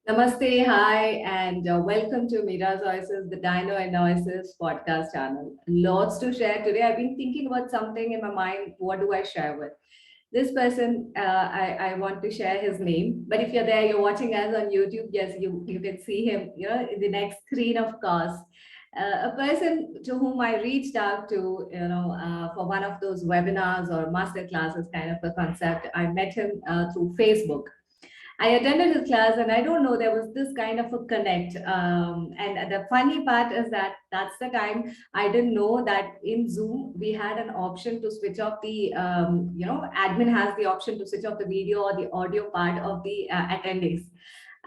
Namaste, hi, and welcome to Mr.Anand, the DinoinOasis Podcast channel. Lots to share today. I've been thinking about something in my mind. What do I share with? This person, I want to share his name. But if you're there, you're watching us on YouTube, yes, you can see him, in the next screen, of course. A person to whom I reached out to, for one of those webinars or master classes kind of a concept. I met him through Facebook. I attended his class, and I don't know, there was this kind of a connect. And the funny part is that that's the time I didn't know that in Zoom we had an option to switch off the, admin has the option to switch off the video or the audio part of the attendees.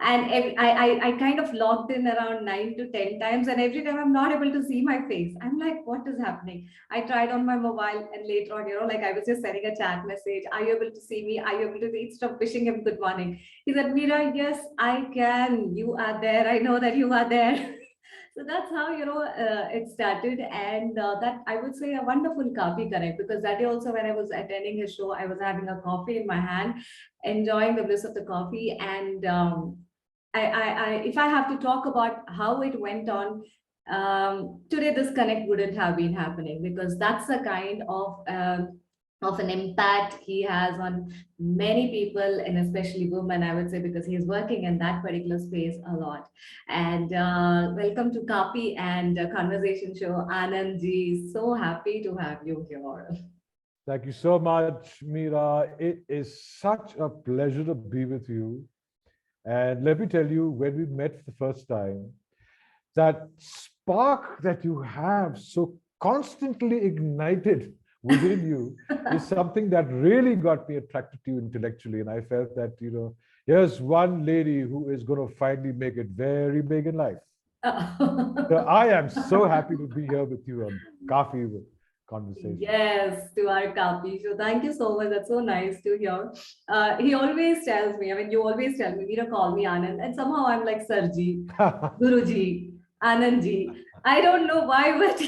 And I kind of logged in around 9 to 10 times, and every time I'm not able to see my face. I'm like, what is happening? I tried on my mobile, and later on, like I was just sending a chat message. Are you able to see me? Are you able to see? Instead of wishing him good morning, he said, Mira, yes, I can. You are there. I know that you are there. So that's how it started, and that I would say a wonderful coffee connect, because that day also when I was attending his show, I was having a coffee in my hand, enjoying the bliss of the coffee, and if I have to talk about how it went on, today this connect wouldn't have been happening, because that's the kind of an impact he has on many people, and especially women, I would say, because he is working in that particular space a lot. And welcome to Kaapi and Conversation show, Anand ji. So happy to have you here. Thank you so much, Mira. It is such a pleasure to be with you. And let me tell you, when we met the first time, that spark that you have so constantly ignited within you is something that really got me attracted to you intellectually. And I felt that, here's one lady who is going to finally make it very big in life. So I am so happy to be here with you on Coffee with Conversation. Yes, to our Kaapi. So thank you so much. That's so nice to hear. He always tells me, I mean, you always tell me, call me Anand. And somehow I'm like Sarji, Guruji, Anandji. I don't know why, but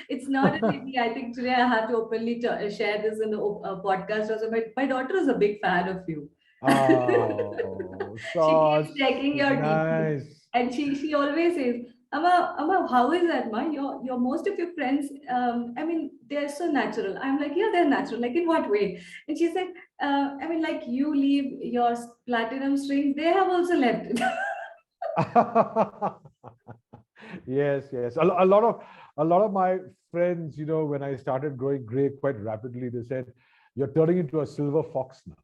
it's not an easy. I think today I have to openly share this in the podcast also. My daughter is a big fan of you. Oh, She keeps so checking your DP, nice. and she always says, Amma, how is that, ma? Your most of your friends, I mean, they're so natural. I'm like, yeah, they're natural. Like, in what way? And she said, I mean, like, you leave your platinum strings, they have also left it. Yes, yes. A lot of my friends, when I started growing gray quite rapidly, they said, "You're turning into a silver fox now."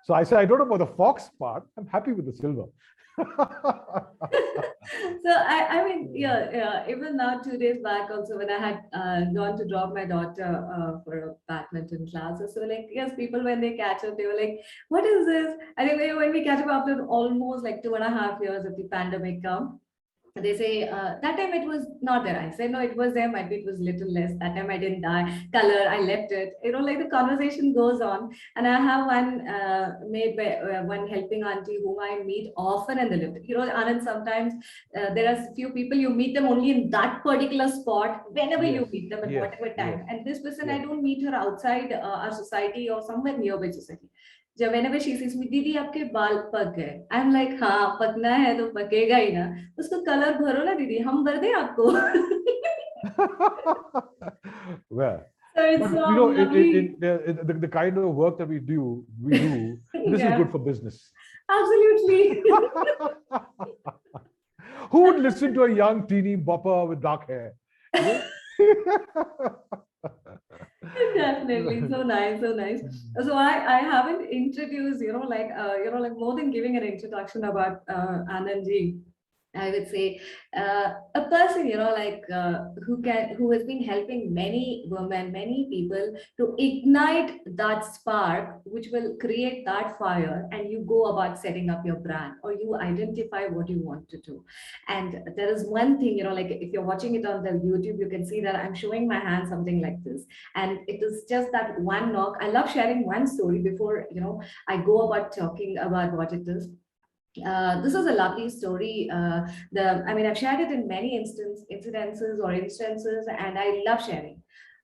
So I said, "I don't know about the fox part. I'm happy with the silver." So I mean, yeah. Even now, 2 days back, also when I had gone to drop my daughter for a badminton class, so like, yes, people when they catch up, they were like, "What is this?" I think when we catch up after almost like 2.5 years of the pandemic come, they say that time it was not there. I said no, it was there. Might be it was little less. That time I didn't die. Color, I left it. Like the conversation goes on, and I have one maybe one helping auntie whom I meet often in the lift. Anand, sometimes there are few people you meet them only in that particular spot whenever Yes, you meet them at yes, whatever yes, time. And this person I yes. don't meet her outside our society or somewhere nearby society. जब whenever she says me, दीदी आपके बाल पक गए, I am like हाँ पकना है तो पकेगा ही ना, उसको कलर भरो ना दीदी, हम भर दें आपको. Well, So it's but so in lovely. the kind of work that we do, this is Yeah, good for business. absolutely. Who would listen to a young teeny bopper with dark hair? You Definitely, so nice, so nice. So I haven't introduced, like more than giving an introduction about Anandji. I would say a person, who has been helping many women, many people to ignite that spark, which will create that fire, and you go about setting up your brand, or you identify what you want to do. And there is one thing, like if you're watching it on the YouTube, you can see that I'm showing my hand something like this, and it is just that one knock. I love sharing one story before I go about talking about what it is. This is a lovely story. I mean, I've shared it in many incidences or instances, and I love sharing.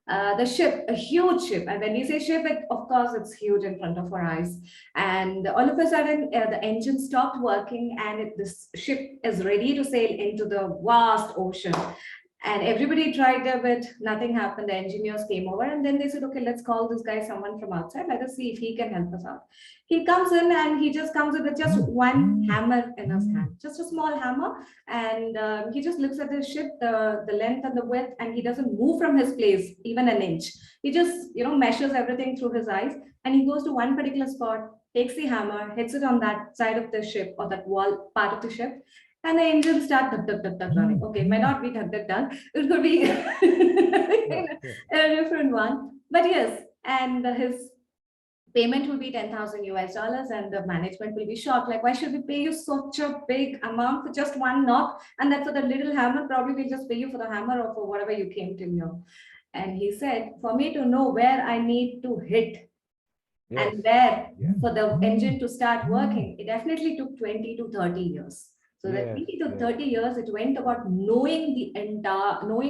The ship, a huge ship. And when we say ship, of course, it's huge in front of our eyes. And all of a sudden, the engine stopped working, and this ship is ready to sail into the vast ocean. And everybody tried their bit, nothing happened. The engineers came over, and then they said, okay, let's call this guy, someone from outside. Let us see if he can help us out. He comes in, and he just comes in with just one hammer in his hand, just a small hammer. And he just looks at the ship, the length and the width, and he doesn't move from his place even an inch. He just, measures everything through his eyes, and he goes to one particular spot, takes the hammer, hits it on that side of the ship, or that wall part of the ship, and the engine start duk, duk, duk, duk, running. Okay, it might not be duk, duk, duk. It could be a different one. But yes, and his payment will be 10,000 US dollars, and the management will be shocked. Like, why should we pay you such a big amount for just one knock? And then for the little hammer, probably we'll just pay you for the hammer or for whatever you came to know. And he said, for me to know where I need to hit and where for the engine to start working, it definitely took 20 to 30 years. So that 20 to 30 years, it went about knowing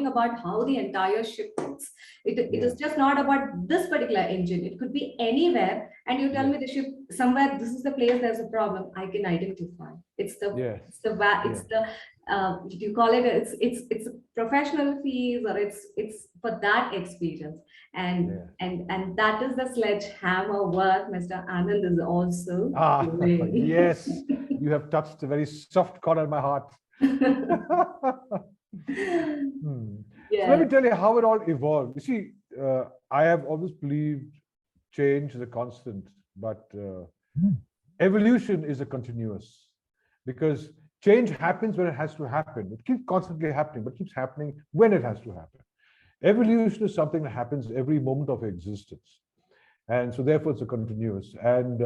about how the entire ship works. It is just not about this particular engine. It could be anywhere. And you tell me the ship somewhere, this is the place there's a problem, I can identify. It's the you call it, it's professional fees, or it's for that experience. And that is the sledgehammer work Mr. Anand is also doing. Yes, you have touched a very soft corner in my heart. So let me tell you how it all evolved. You see, I have always believed change is a constant, but evolution is a continuous, because change happens when it has to happen. It keeps constantly happening, but keeps happening when it has to happen. Evolution is something that happens every moment of existence. And so therefore it's a continuous. And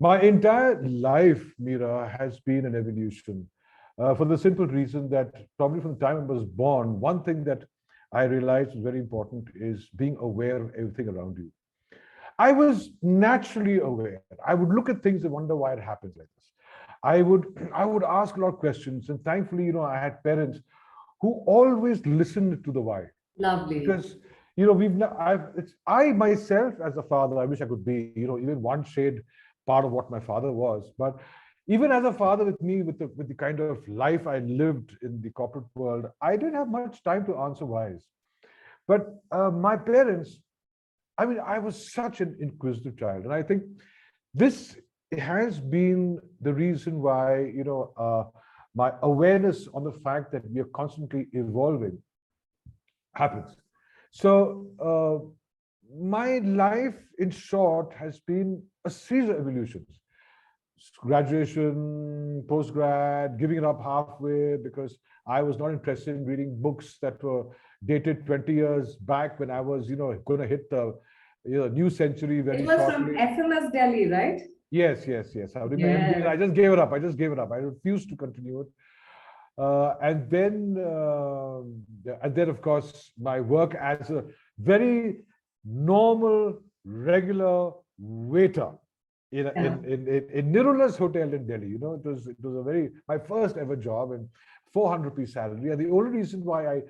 my entire life, Meera, has been an evolution, for the simple reason that probably from the time I was born, one thing that I realized was very important is being aware of everything around you. I was naturally aware. I would look at things and wonder why it happens like this. I would ask a lot of questions, and thankfully, I had parents who always listened to the why. Lovely. Because I myself as a father, I wish I could be even one shade part of what my father was. But even as a father, with me, with the kind of life I lived in the corporate world, I didn't have much time to answer whys. But my parents, I was such an inquisitive child, and I think this has been the reason why my awareness on the fact that we are constantly evolving happens. So my life, in short, has been a series of evolutions. Graduation, postgrad, giving it up halfway because I was not interested in reading books that were dated 20 years back when I was, going to hit the new century very shortly. It was from FMS Delhi, right? Yes. I remember. I just gave it up. I refused to continue it. And then, of course, my work as a very normal, regular waiter in Nirula's hotel in Delhi. It was my first ever job, and 400 rupee salary. And the only reason why I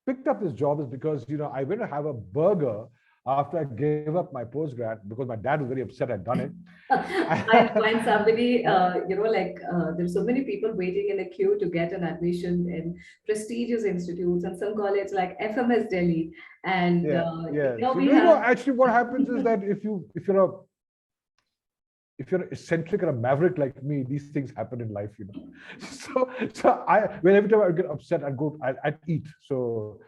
picked up this job is because I went to have a burger after I gave up my postgrad, because my dad was very upset I'd done it. I find somebody, there's so many people waiting in a queue to get an admission in prestigious institutes, and some college like FMS Delhi. And actually, what happens is that if you're eccentric and a maverick like me, these things happen in life, So every time I get upset, I'd eat. So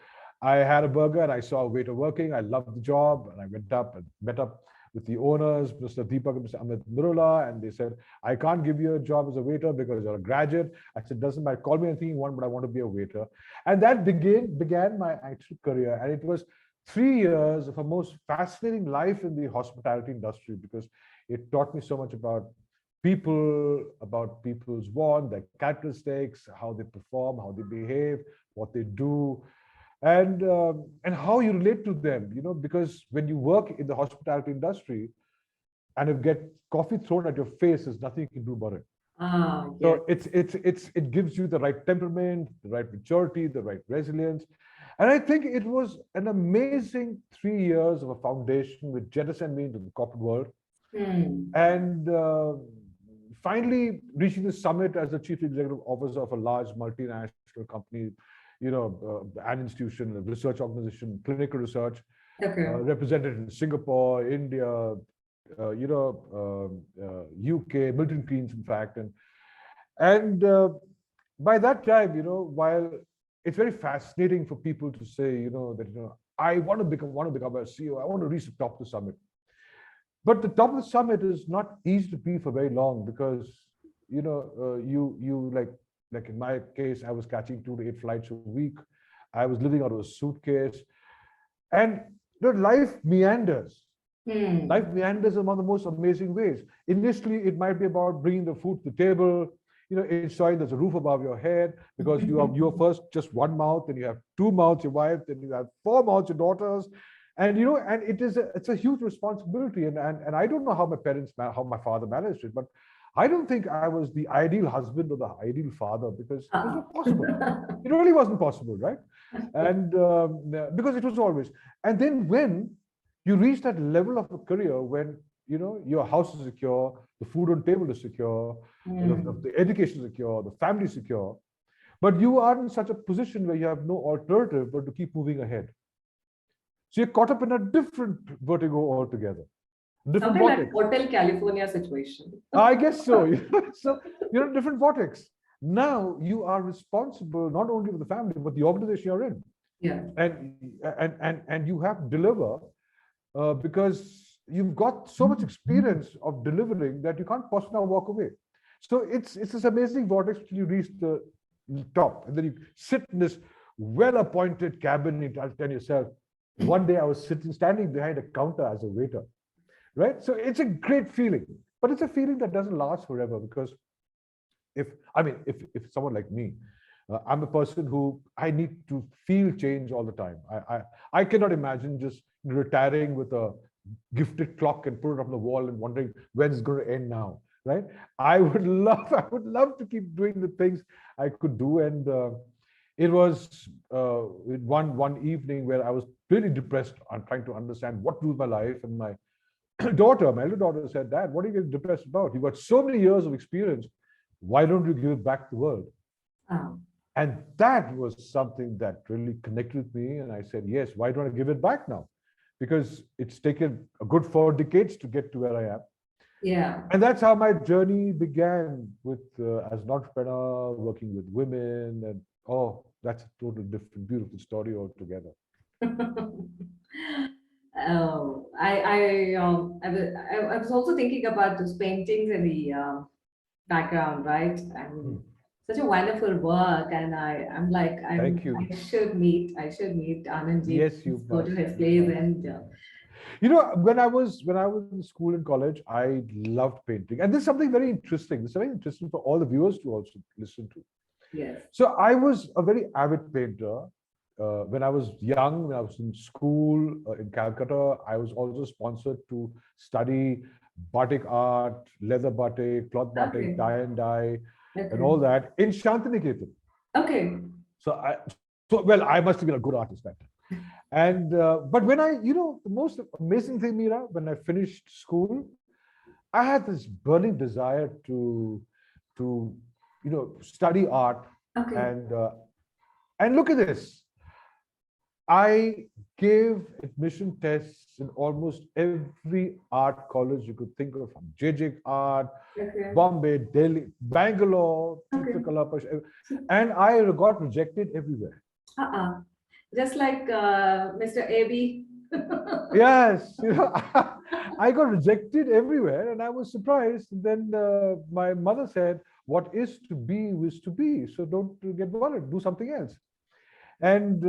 I had a burger and I saw a waiter working. I loved the job, and I went up and met up with the owners, Mr. Deepak and Mr. Amit Nirula, and they said, I can't give you a job as a waiter because you're a graduate. I said, doesn't matter, call me anything you want, but I want to be a waiter. And that began my actual career. And it was 3 years of a most fascinating life in the hospitality industry, because it taught me so much about people, about people's wants, their characteristics, how they perform, how they behave, what they do, and how you relate to them, because when you work in the hospitality industry and you get coffee thrown at your face, there's nothing you can do about it. So it gives you the right temperament, the right maturity, the right resilience. And I think it was an amazing 3 years of a foundation which jettisoned me into the corporate world. And finally reaching the summit as the chief executive officer of a large multinational company, an institution, a research organization, clinical research, represented in Singapore, India, UK, Milton Keynes, in fact. And by that time, while it's very fascinating for people to say, that, I want to become a CEO, I want to reach the top of the summit. But the top of the summit is not easy to be for very long because, you like in my case, I was catching 2 to 8 flights a week. I was living out of a suitcase. And life meanders. Life meanders in one of the most amazing ways. Initially, it might be about bringing the food to the table, ensuring there's a roof above your head because you have your first just one mouth, then you have 2 mouths, your wife, then you have 4 mouths, your daughters. And and it's a huge responsibility. And I don't know how my father managed it, but I don't think I was the ideal husband or the ideal father because it was not possible. It really wasn't possible, right? And because it was always. And then when you reach that level of a career when your house is secure, the food on table is secure, the education is secure, the family is secure, but you are in such a position where you have no alternative but to keep moving ahead. So you're caught up in a different vertigo altogether. Different Something vortex. like Hotel California situation. I guess so. So different vortex. Now you are responsible not only for the family but the organization you're in. Yeah. And you have to deliver because you've got so much experience of delivering that you can't possibly now walk away. So it's this amazing vortex till you reach the top, and then you sit in this well-appointed cabin. You tell yourself, one day I was standing behind a counter as a waiter, right? So it's a great feeling, but it's a feeling that doesn't last forever because if someone like me, I'm a person who I need to feel change all the time. I cannot imagine just retiring with a gifted clock and put it up on the wall and wondering when it's going to end now, right? I would love to keep doing the things I could do. And it was one evening where I was really depressed and trying to understand what to do with my life. And my elder daughter said, "Dad, what are you getting depressed about? You've got so many years of experience. Why don't you give it back to the world?" And that was something that really connected with me. And I said, yes, why don't I give it back now? Because it's taken a good 4 decades to get to where I am. Yeah. And that's how my journey began with as an entrepreneur, working with women. And that's a totally different, beautiful story altogether. I was also thinking about those paintings in the background, right? Such a wonderful work, and I'm like, Thank you. I should meet Anand. Yes, you go to must. his place and. When I was in school and college, I loved painting, and this is something very interesting. This is very interesting for all the viewers to also listen to. Yes. So I was a very avid painter. When I was young, when I was in school in Calcutta, I was also sponsored to study batik art, leather batik, cloth batik, tie and dye, and all that in Shantiniketan. Okay. I must have been a good artist back then. And but when the most amazing thing, Meera, when I finished school, I had this burning desire to study art. Okay. And look at this. I gave admission tests in almost every art college you could think of, from JJ Art, Bombay, Delhi, Bangalore, and I got rejected everywhere. Just like Mr. AB. Yes, I got rejected everywhere, and I was surprised. Then my mother said, "What is to be is to be. So don't get worried. Do something else." And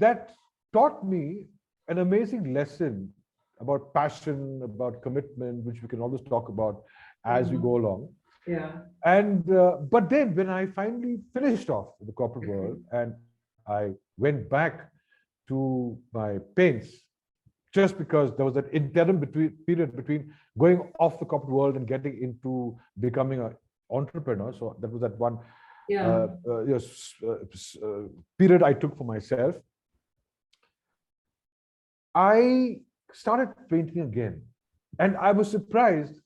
that taught me an amazing lesson about passion, about commitment, which we can always talk about as we go along. Yeah. And but then when I finally finished off the corporate world and I went back to my paints, just because there was that interim period between going off the corporate world and getting into becoming an entrepreneur. So that was that one period I took for myself. I started painting again. And I was surprised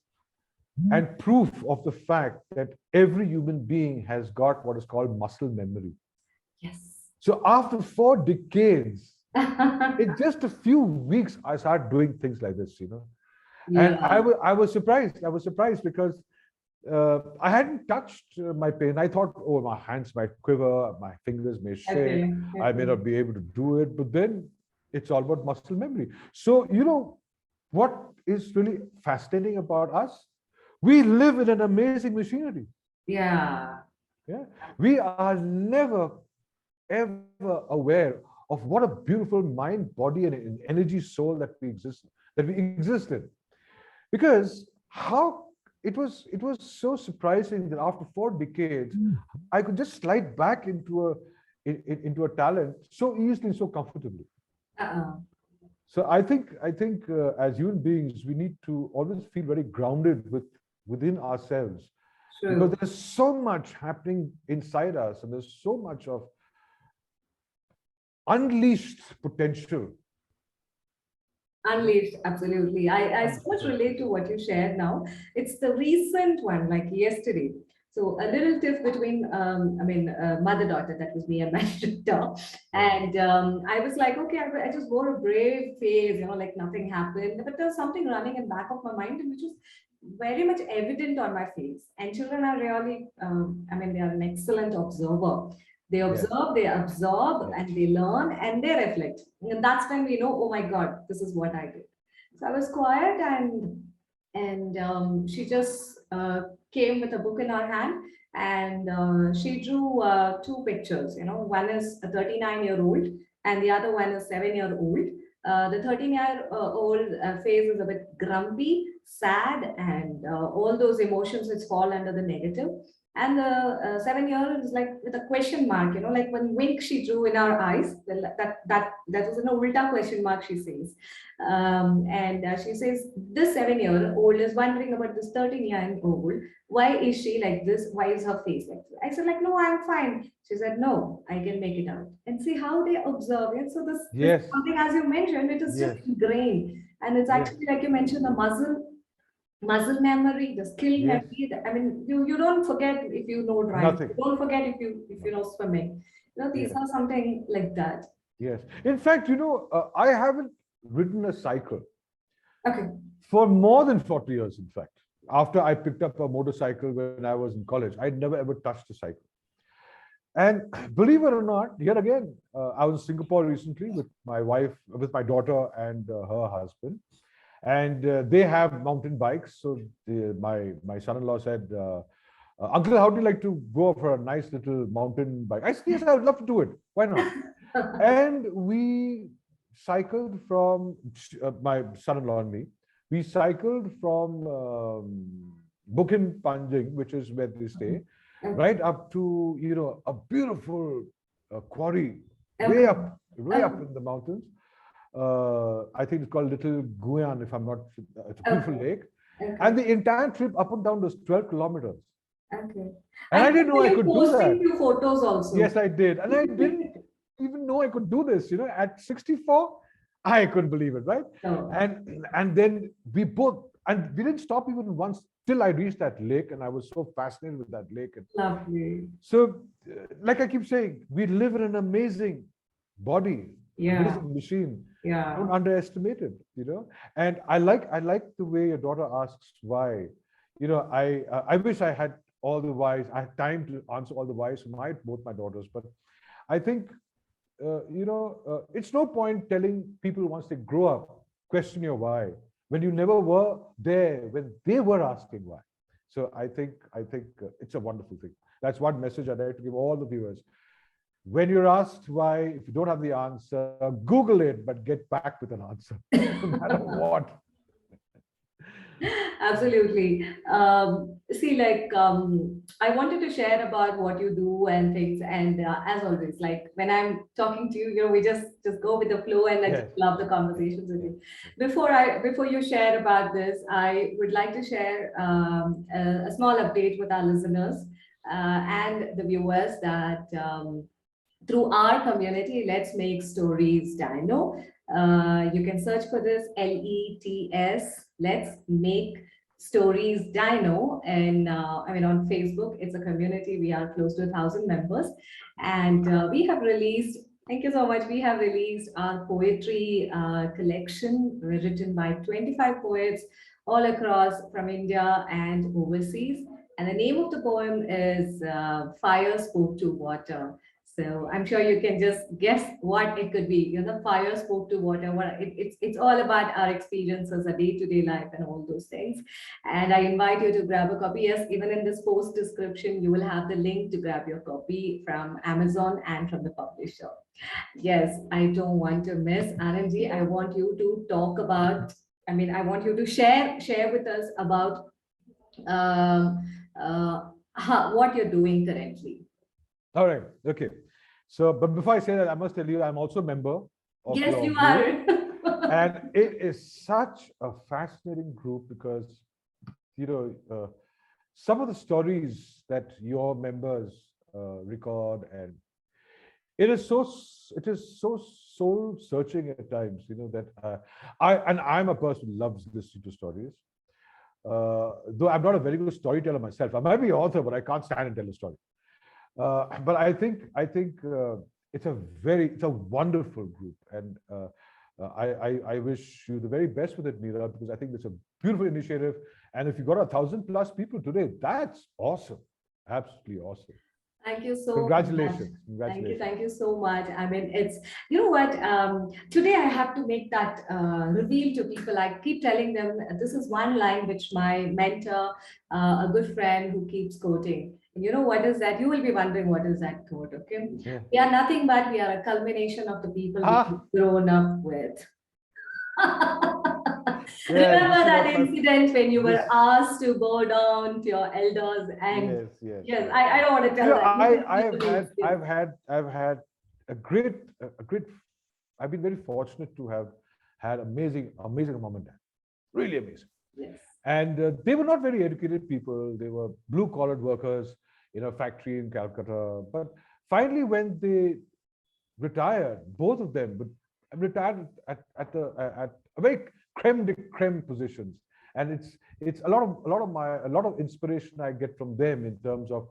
and proof of the fact that every human being has got what is called muscle memory. Yes. So after 4 decades, in just a few weeks, I started doing things like this, And Yeah. I was surprised. I was surprised because I hadn't touched my pen. I thought, oh, my hands might quiver, my fingers may shake, Okay. I may Okay. not be able to do it. But then it's all about muscle memory. So, what is really fascinating about us? We live in an amazing machinery. Yeah. Yeah, we are never ever aware of what a beautiful mind, body, and energy soul that we exist in. Because how it was so surprising that after 4 decades, I could just slide back into a talent so easily, so comfortably. Uh-uh. So I think as human beings, we need to always feel very grounded within ourselves, because True. there's so much happening inside us, and there's so much of unleashed potential. Unleashed, absolutely. I so much Potential. relate to what you shared now. It's the recent one, like yesterday. So a little tiff between, mother-daughter, that was me and my daughter. Yeah. And I was like, okay, I just wore a brave face, like nothing happened. But there was something running in back of my mind, and which was very much evident on my face. And children are really, they are an excellent observer. They Yes. observe, they absorb, Yes. and they learn, and they reflect. And that's when we know, oh my God, this is what I did. So I was quiet, and she just came with a book in her hand, and she drew two pictures. One is a 39-year-old, and the other one is 7-year-old. The 13-year-old phase is a bit grumpy, sad, and all those emotions which fall under the negative. And the 7-year is like with a question mark, like when wink she drew in our eyes. Well, that was an ulta question mark, she says. And she says, this 7-year-old is wondering about this 13-year-old. Why is she like this? Why is her face like this? I said, like, no, I'm fine. She said, no, I can make it out. And see how they observe it. So this is Yes. something, as you mentioned, it is just Yes. ingrained. And it's Yes. actually, like you mentioned, the muscle memory, the skill Yes. memory. I mean, you don't forget if you know driving. Nothing. You don't forget if you know swimming. These Yes. are something like that. Yes. In fact, I haven't ridden a cycle Okay. for more than 40 years, in fact. After I picked up a motorcycle when I was in college, I'd never ever touched a cycle. And believe it or not, yet again, I was in Singapore recently with my wife, with my daughter and her husband. And they have mountain bikes. So my son-in-law said, Uncle, how do you like to go for a nice little mountain bike? I said, yes, I would love to do it. Why not? And we cycled from my son-in-law and me. We cycled from Bukit Panjang, which is where they stay, Okay. right up to a beautiful quarry Okay. way up in the mountains. I think it's called Little Guyan, if I'm not. It's a beautiful Okay. lake, Okay. and the entire trip up and down was 12 kilometers. Okay. And I I didn't know remember I you could do posting that. few photos also. Yes, I did. And I didn't even know I could do this. At 64, I couldn't believe it, right? No. And then we didn't stop even once till I reached that lake, and I was so fascinated with that lake. And Lovely. so, like I keep saying, we live in an amazing body, Yeah. amazing machine. Yeah. Don't underestimate it. And I like the way your daughter asks why. I wish I had all the whys. I had time to answer all the whys for both my daughters, but I think it's no point telling people once they grow up, question your why, when you never were there when they were asking why. So I think it's a wonderful thing. That's one message I'd like to give all the viewers. When you're asked why, if you don't have the answer, Google it, but get back with an answer, no matter what. Absolutely. See, like, I wanted to share about what you do and things. And as always, like when I'm talking to you, we just go with the flow, and I just Yes. love the conversations with Yes. you. Before you share about this, I would like to share a small update with our listeners and the viewers that through our community, let's make stories dino. You can search for this LETS. Let's make stories Dino, and on Facebook. It's a community. We are close to 1,000 members, and we have released. Thank you so much. We have released our poetry collection written by 25 poets all across from India and overseas. And the name of the poem is Fire Spoke to Water. So I'm sure you can just guess what it could be. Fire spoke to water. It's all about our experiences, our day-to-day life, and all those things. And I invite you to grab a copy. Yes, even in this post description, you will have the link to grab your copy from Amazon and from the publisher. Yes, I don't want to miss Anandji. I want you to talk about. I want you to share with us about um, what you're doing currently. All right. Okay. So, but before I say that, I must tell you, I'm also a member of Yes, your you group. are. And it is such a fascinating group because, some of the stories that your members record, and it is so soul searching at times, that I'm a person who loves listening to stories. Though I'm not a very good storyteller myself. I might be an author, but I can't stand and tell a story. But I think it's a wonderful group, and I wish you the very best with it, Meera, because I think it's a beautiful initiative. And if you got 1,000+ people today, that's awesome, absolutely awesome. Thank you so Congratulations, much. congratulations. Thank you so much. It's, you know what, today I have to make that reveal to people. I keep telling them this is one line which my mentor, a good friend who keeps quoting. And you know what is that? You will be wondering what is that quote, okay? Yeah. We are nothing but we are a culmination of the people Ah, we've grown up with. yeah, Remember this is that what my incident when you were this asked to go down to your elders and yes, yes, yes, yes. I don't want to tell that. You will I've feel the had experience. a great. I've been very fortunate to have had amazing mom and dad, really amazing. Yes. And they were not very educated people. They were blue collared workers in a factory in Calcutta. But finally, when they retired, both of them, but retired at a very creme de creme positions. And it's a lot of inspiration I get from them in terms of,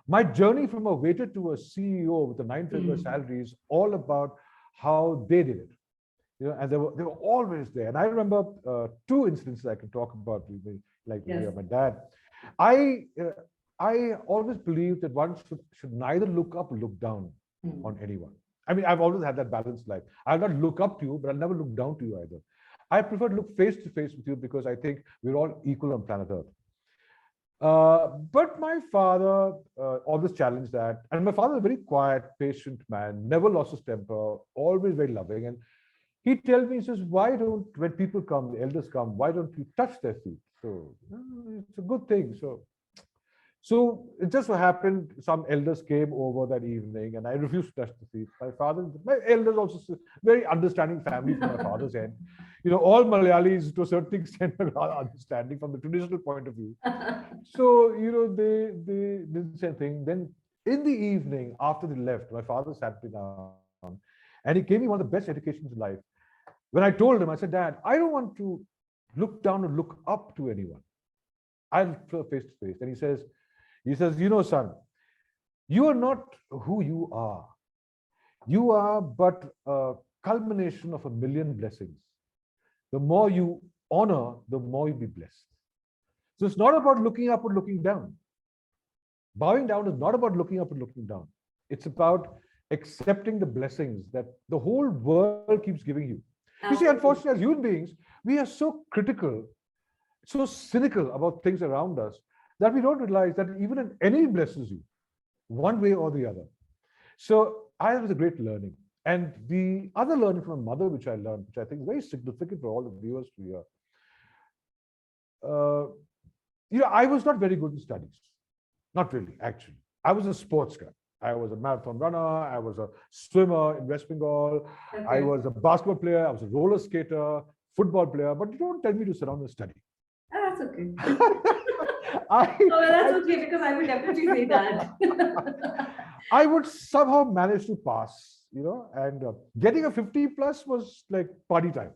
my journey from a waiter to a CEO with a 9-figure salary is all about how they did it. And they were always there. And I remember two instances I can talk about, like Yes. my dad. I I always believed that one should neither look up or look down on anyone. I mean, I've always had that balanced life. I'll not look up to you, but I'll never look down to you either. I prefer to look face to face with you because I think we're all equal on planet Earth. But my father always challenged that. And my father is a very quiet, patient man, never lost his temper, always very loving. And he tells me, he says, why don't, when people come, the elders come, why don't you touch their feet? So it's a good thing. So it just so happened some elders came over that evening and I refused to touch the feet. My elders also very understanding family from my father's end. All Malayalis to a certain extent are understanding from the traditional point of view. So, they did the same thing. Then in the evening after they left, my father sat me down and he gave me one of the best educations in life. When I told him, I said, Dad, I don't want to look down or look up to anyone. I'll prefer face to face. And he says, son, you are not who you are. You are but a culmination of a million blessings. The more you honor, the more you'll be blessed. So it's not about looking up or looking down. Bowing down is not about looking up and looking down. It's about accepting the blessings that the whole world keeps giving you. You see, unfortunately, as human beings, we are so critical, so cynical about things around us that we don't realize that even an enemy blesses you one way or the other. So I was a great learning. And the other learning from my mother, which I learned, which I think is very significant for all the viewers to hear. I was not very good in studies. Not really, actually. I was a sports guy. I was a marathon runner. I was a swimmer in West Bengal. Okay. I was a basketball player. I was a roller skater, football player. But you don't tell me to sit down and study. Oh, that's okay. That's okay because I would definitely say that. I would somehow manage to pass and getting a 50 plus was like party time.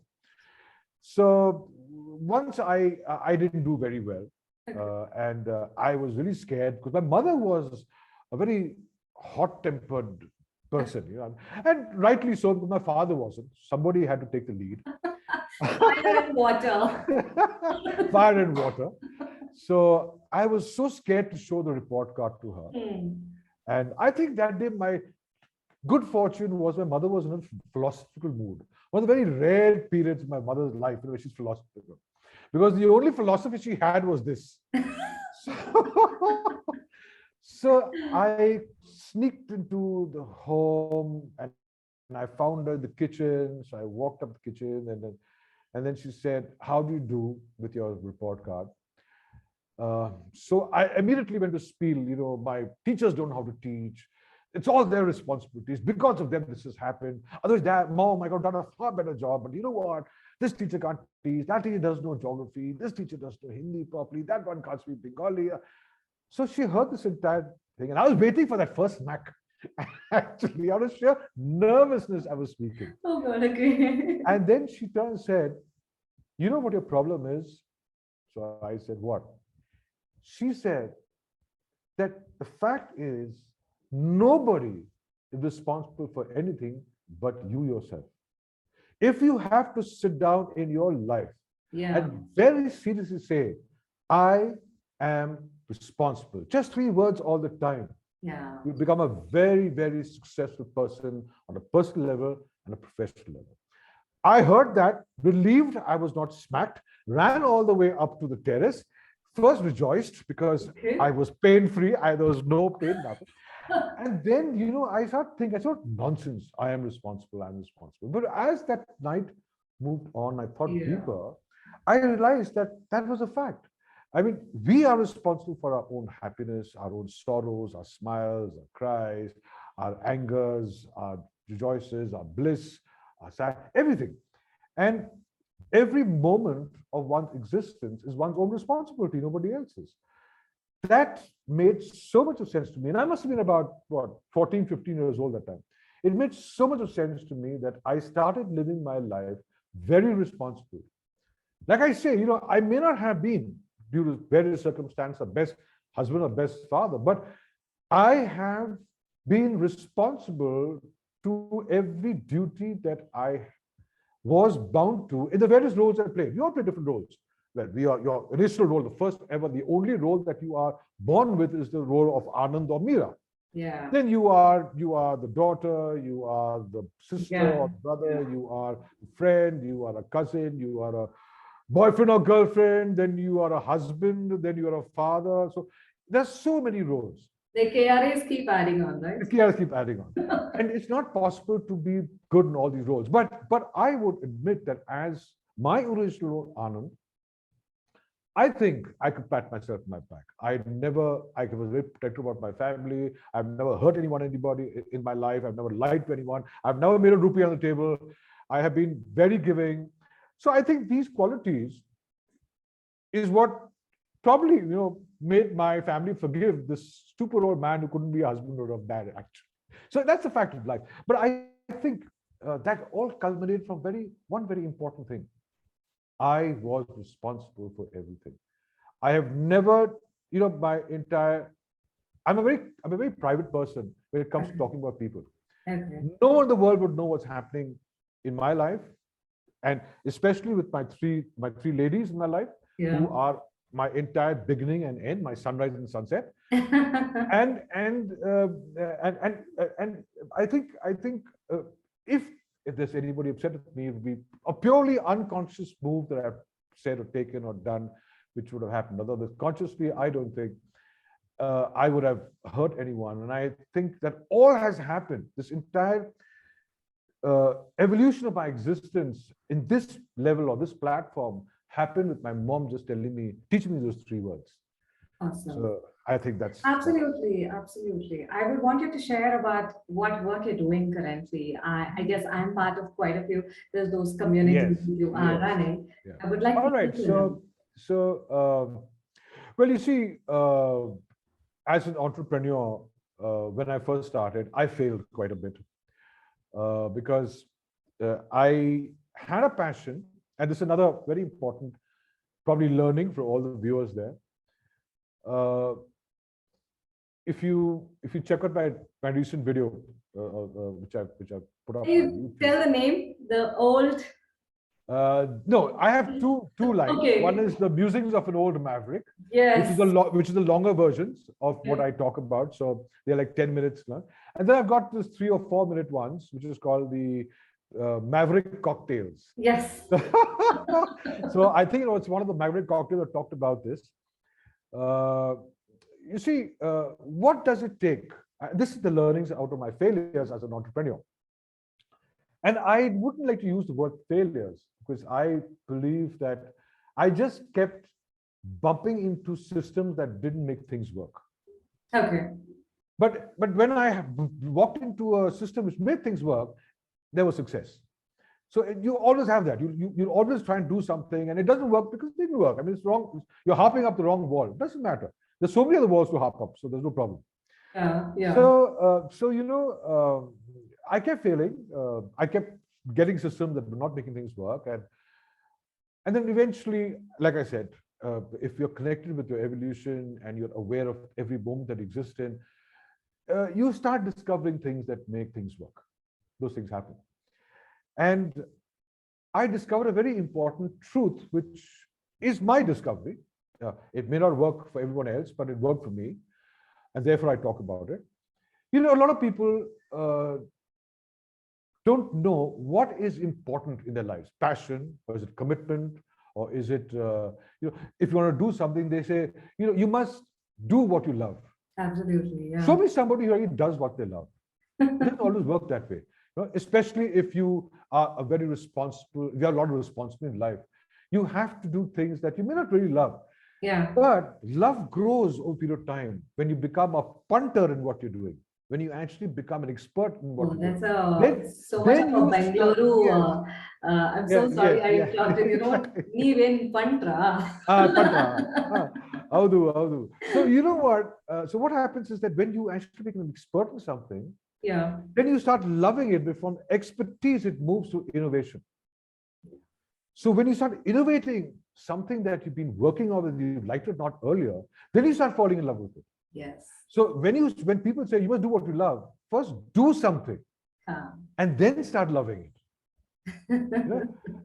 So once I didn't do very well, and I was really scared because my mother was a very hot-tempered person, and rightly so because my father wasn't. Somebody had to take the lead. Fire and water. Fire and water. So I was so scared to show the report card to her. And I think that day my good fortune was my mother was in a philosophical mood. One of the very rare periods in my mother's life in which she's philosophical. Because the only philosophy she had was this. So I sneaked into the home and I found her in the kitchen. So I walked up the kitchen and then she said, "How do you do with your report card?" So I immediately went to spiel, my teachers don't know how to teach. It's all their responsibilities. Because of them, this has happened. Otherwise, Dad, Mom, I could have done a far better job. But you know what? This teacher can't teach. That teacher doesn't know geography. This teacher doesn't know Hindi properly. That one can't speak Bengali. So she heard this entire thing. And I was waiting for that first smack. Actually, out of sheer nervousness, I was speaking. Oh, God, okay. And then she turned and said, "You know what your problem is?" So I said, "What?" She said that the fact is nobody is responsible for anything but you yourself. If you have to sit down in your life and very seriously say, "I am responsible," just 3 words all the time, you become a very, very successful person on a personal level and a professional level. I heard that, relieved I was not smacked, ran all the way up to the terrace, first rejoiced because I was pain-free. There was no pain, nothing. And then, I started thinking, I thought, nonsense, I'm responsible. But as that night moved on, I thought deeper, I realized that that was a fact. I mean, we are responsible for our own happiness, our own sorrows, our smiles, our cries, our angers, our rejoices, our bliss, our sad, everything. And every moment of one's existence is one's own responsibility, nobody else's. That made so much of sense to me. And I must have been about, 14, 15 years old that time. It made so much of sense to me that I started living my life very responsibly. Like I say, I may not have been, due to various circumstances, a best husband or best father, but I have been responsible to every duty that I was bound to in the various roles I played. You all play different roles. Well, your initial role, the first ever, the only role that you are born with is the role of Anand or Meera. Yeah. Then you are the daughter, you are the sister or brother, you are a friend, you are a cousin, you are a boyfriend or girlfriend, then you are a husband, then you are a father. So there's so many roles. The KRAs keep adding on, right? The KRAs keep adding on. And it's not possible to be good in all these roles. But I would admit that as my original role, Anand, I think I could pat myself on my back. I was very protective about my family. I've never hurt anybody in my life. I've never lied to anyone. I've never made a rupee on the table. I have been very giving. So I think these qualities is what probably, made my family forgive this stupid old man who couldn't be a husband or a dad, actually. So that's a fact of life. But I think that all culminated from one very important thing. I was responsible for everything. I have never, I'm a very private person when it comes to talking about people. Okay. No one in the world would know what's happening in my life, and especially with my three ladies in my life, who are my entire beginning and end, my sunrise and sunset. and I think if there's anybody upset with me, it would be a purely unconscious move that I've said or taken or done, which would have happened. Although consciously, I don't think I would have hurt anyone. And I think that all has happened. This entire evolution of my existence in this level or this platform happened with my mom just teaching me those 3 words. Awesome. So I think that's absolutely. I would want you to share about what work you're doing currently. I guess I'm part of quite a few. There's those communities you are running. Yeah. I would like. All right. Well, you see, as an entrepreneur, when I first started, I failed quite a bit. because I had a passion, and this is another very important, probably learning for all the viewers there. Uh, if you check out my recent video, which I put up Can on you YouTube. tell the name? The old. No, I have two lines. Okay. One is the musings of an old maverick, Yes. which is the longer versions of what Okay. I talk about. So they're like 10 minutes long. And then I've got this 3 or 4 minute ones, which is called the Maverick Cocktails. Yes. So I think it's one of the Maverick Cocktails that talked about this. Uh, you see, what does it take? This is the learnings out of my failures as an entrepreneur. And I wouldn't like to use the word failures because I believe that I just kept bumping into systems that didn't make things work. Okay. But when I walked into a system which made things work, there was success. So you always have that. You always try and do something and it doesn't work because it didn't work. I mean, it's wrong. You're harping up the wrong wall. It doesn't matter. There's so many other walls to harp up, so there's no problem. Yeah. So I kept failing. I kept getting systems that were not making things work, and then eventually, like I said, if you're connected with your evolution and you're aware of every moment that exists in, you start discovering things that make things work. Those things happen, and I discovered a very important truth, which is my discovery. It may not work for everyone else, but it worked for me, and therefore I talk about it. A lot of people don't know what is important in their lives. Passion, or is it commitment, or is it, if you want to do something, they say, you must do what you love. Absolutely. Yeah. Show me somebody who really does what they love. It doesn't always work that way. Especially if you are you have a lot of responsibility in life. You have to do things that you may not really love. Yeah. But love grows over a period of time when you become a punter in what you're doing. When you actually become an expert in what you're doing. That's so much of a Bengaluru. I'm so sorry I interrupted. Neeven Pantra. Pantra. Howdu. So you know what? So what happens is that when you actually become an expert in something, yeah, then you start loving it. But from expertise, it moves to innovation. So when you start innovating something that you've been working on and you liked it not earlier, then you start falling in love with it. Yes. So when people say you must do what you love, first do something, and then start loving it.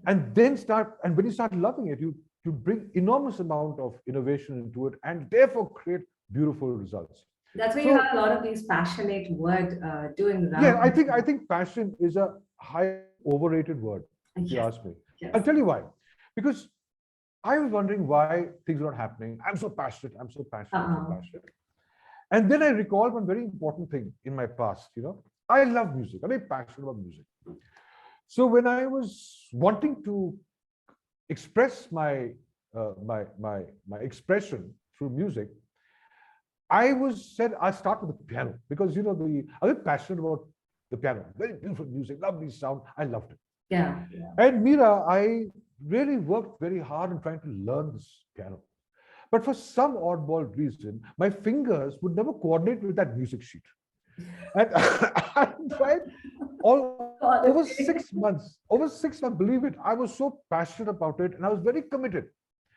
And when you start loving it, you bring enormous amount of innovation into it, and therefore create beautiful results. That's why you have a lot of these passionate words doing around. Yeah, I think passion is a high overrated word, if you ask me. Yes. I'll tell you why. Because I was wondering why things are not happening. I'm so passionate. I'm so passionate. And then I recalled one very important thing in my past. I love music. I'm very passionate about music. So when I was wanting to express my expression through music, I start with the piano because I'm very passionate about the piano. Very beautiful music, lovely sound. I loved it. Yeah. And Meera, I really worked very hard in trying to learn this piano. But for some oddball reason, my fingers would never coordinate with that music sheet. And I tried over 6 months. Over 6 months, believe it, I was so passionate about it and I was very committed.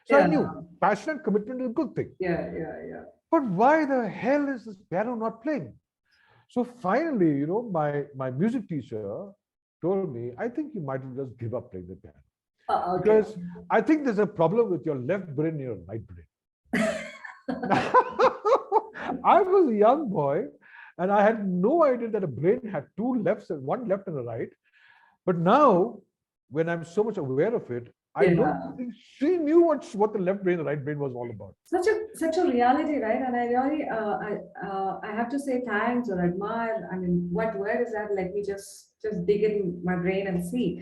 So I knew passion and commitment is a good thing. Yeah. But why the hell is this piano not playing? So finally, my music teacher told me, I think you might just give up playing the piano. Because I think there's a problem with your left brain and your right brain. I was a young boy and I had no idea that a brain had two lefts and one left and a right. But now, when I'm so much aware of it, I don't think she knew what the left brain and the right brain was all about. Such a reality, right? And I really, I have to say thanks or admire. I mean, what word is that? Let me just dig in my brain and see.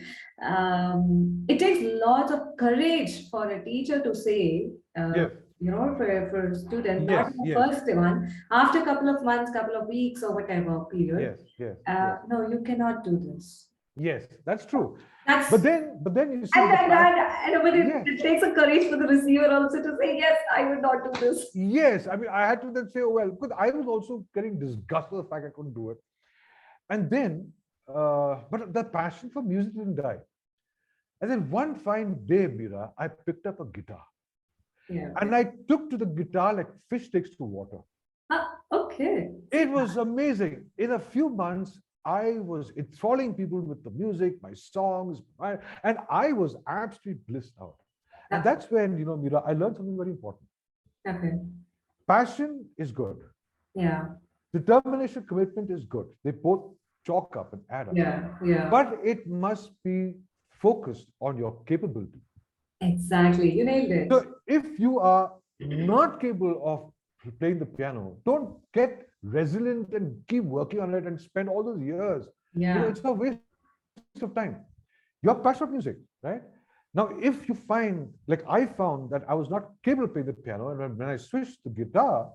It takes lots of courage for a teacher to say, for a student, not the first one, after a couple of months, couple of weeks or whatever period. No, you cannot do this. Yes, that's true. But then you see, it takes a courage for the receiver also to say, yes, I would not do this. Yes, I mean, I had to then say, oh well, because I was also getting disgusted with the fact I couldn't do it. And then but the passion for music didn't die. And then one fine day, Mira, I picked up a guitar Yeah. and I took to the guitar like fish takes to water. Okay. It was amazing. In a few months, I was enthralling people with the music, my songs, and I was absolutely blissed out. And that's when, Mira, I learned something very important. Okay. Passion is good. Yeah. Determination, commitment is good. They both chalk up and add up. Yeah. Yeah. But it must be focused on your capability. Exactly. You nailed it. So if you are not capable of playing the piano, don't get resilient and keep working on it and spend all those years. Yeah. It's a waste of time. You're passionate about music, right? Now, if you find, like I found that I was not capable of playing the piano, and when I switched to guitar,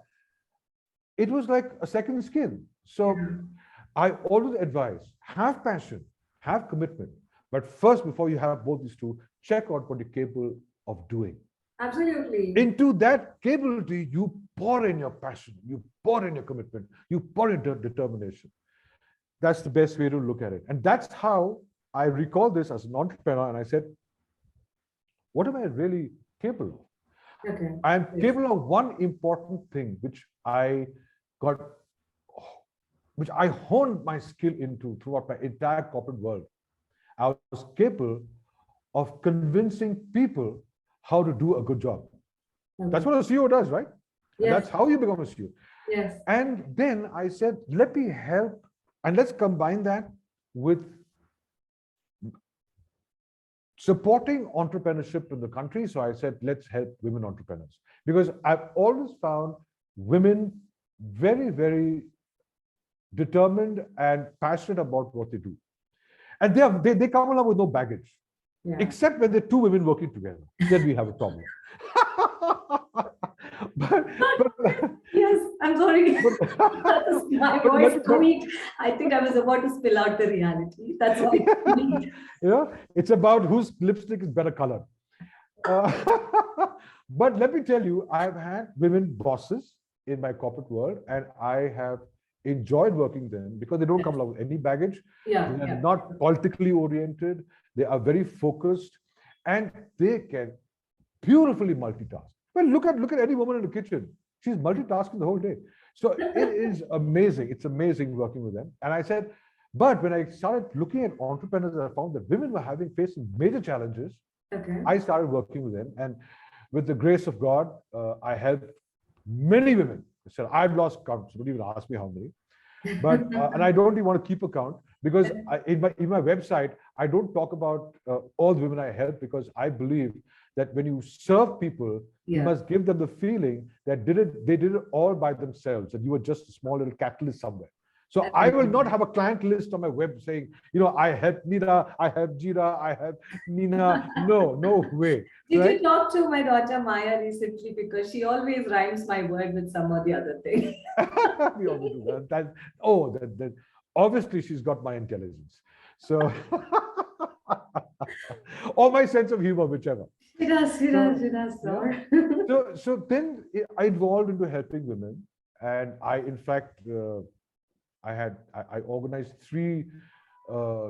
it was like a second skin. So Yeah. I always advise, have passion, have commitment. But first, before you have both these two, check out what you're capable of doing. Absolutely. Into that capability, you pour in your passion, you pour in your commitment, you pour in your determination. That's the best way to look at it. And that's how I recall this as an entrepreneur. And I said, what am I really capable of? Okay. I'm Yes. capable of one important thing, got, which I honed my skill into throughout my entire corporate world. I was capable of convincing people how to do a good job. That's Okay. what a CEO does, right? And Yes. that's how you become a CEO. Yes. And then I said, let me help, and let's combine that with supporting entrepreneurship in the country. So I said, let's help women entrepreneurs. Because I've always found women very, very determined and passionate about what they do. And they come along with no baggage, Yeah. except when they're two women working together. Then we have a problem. but Yes, I'm sorry. but, My but voice let- but- squeaked. I think I was about to spill out the reality. That's why it squeaked. it's about whose lipstick is better colored. Uh, but let me tell you, I've had women bosses in my corporate world, and I have enjoyed working them because they don't come along with any baggage. Yeah. They are Yeah. not politically oriented. They are very focused, and they can beautifully multitask. Well, look at any woman in the kitchen. She's multitasking the whole day. So it is amazing. It's amazing working with them. And I said, but when I started looking at entrepreneurs, I found that women were facing major challenges. Okay. I started working with them, and with the grace of God, I helped many women. I said, I've lost count, so don't even ask me how many. But and I don't even want to keep a count because in my website I don't talk about all the women I help, because I believe that when you serve people, you Yeah. must give them the feeling that they did it all by themselves, and you were just a small little catalyst somewhere. So I will not have a client list on my web saying, I help Nina, I help Jira, I help Nina. No way. Did Right? you talk to my daughter Maya recently? Because she always rhymes my word with some or the other thing. We always do that. That obviously she's got my intelligence. So or my sense of humor, whichever. She does, she does, she does, Yeah. sir. So then I evolved into helping women, and I, in fact, I organized three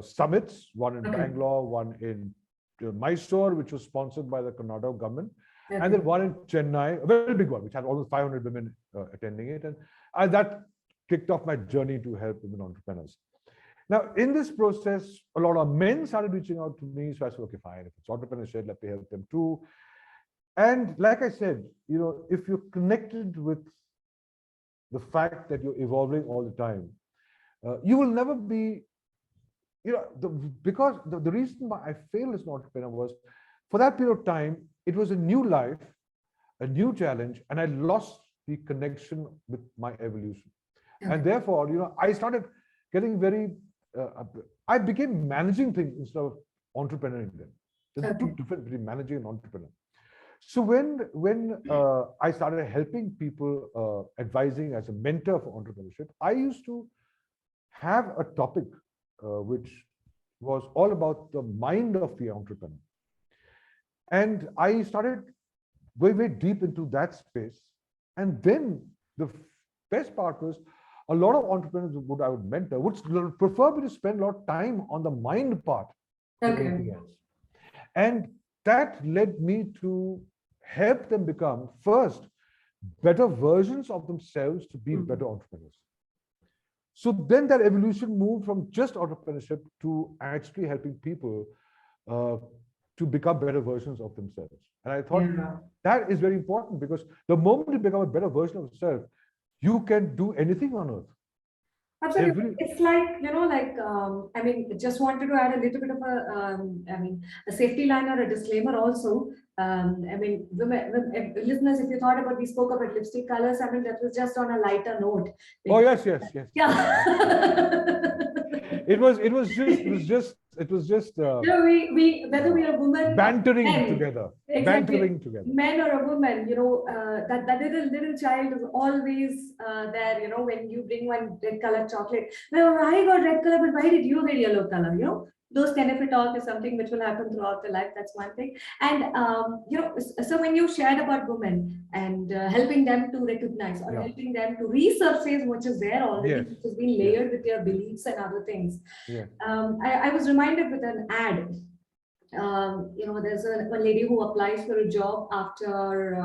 summits, one in Okay. Bangalore, one in Mysore, which was sponsored by the Karnataka government, and Okay. then one in Chennai, a very big one, which had almost 500 women attending it. And that kicked off my journey to help women entrepreneurs. Now, in this process, a lot of men started reaching out to me. So I said, okay, fine. If it's entrepreneurship, let me help them too. And like I said, if you're connected with the fact that you're evolving all the time, you will never be, because the reason why I failed as an entrepreneur was for that period of time, it was a new life, a new challenge, and I lost the connection with my evolution. Okay. And therefore, I started getting I became managing things instead of entrepreneuring them. There's Okay. two different between managing and entrepreneur. So when I started helping people, advising as a mentor for entrepreneurship, I used to have a topic which was all about the mind of the entrepreneur. And I started going very deep into that space. And then the best part was a lot of entrepreneurs would I would mentor would prefer me to spend a lot of time on the mind part than anything else. And that led me to help them become, first, better versions of themselves to be better entrepreneurs. So then that evolution moved from just entrepreneurship to actually helping people to become better versions of themselves. And I thought that is very important, because the moment you become a better version of yourself, you can do anything on earth. Absolutely. It's like, I mean, just wanted to add a little bit of a safety line or a disclaimer also. I mean, listeners, if you thought about, we spoke about lipstick colors, I mean, that was just on a lighter note. Oh, yes. Yeah. It was just we whether we are women, bantering men, together, exactly, men or a woman, that little child is always there. When you bring one red color chocolate, well, I got red color, but why did you get yellow color? Those kind of a talk is something which will happen throughout the life. That's one thing. And so when you shared about women and helping them to recognize or helping them to resurface what is there already, which has been layered with their beliefs and other things. I was reminded with an ad. There's one lady who applies for a job after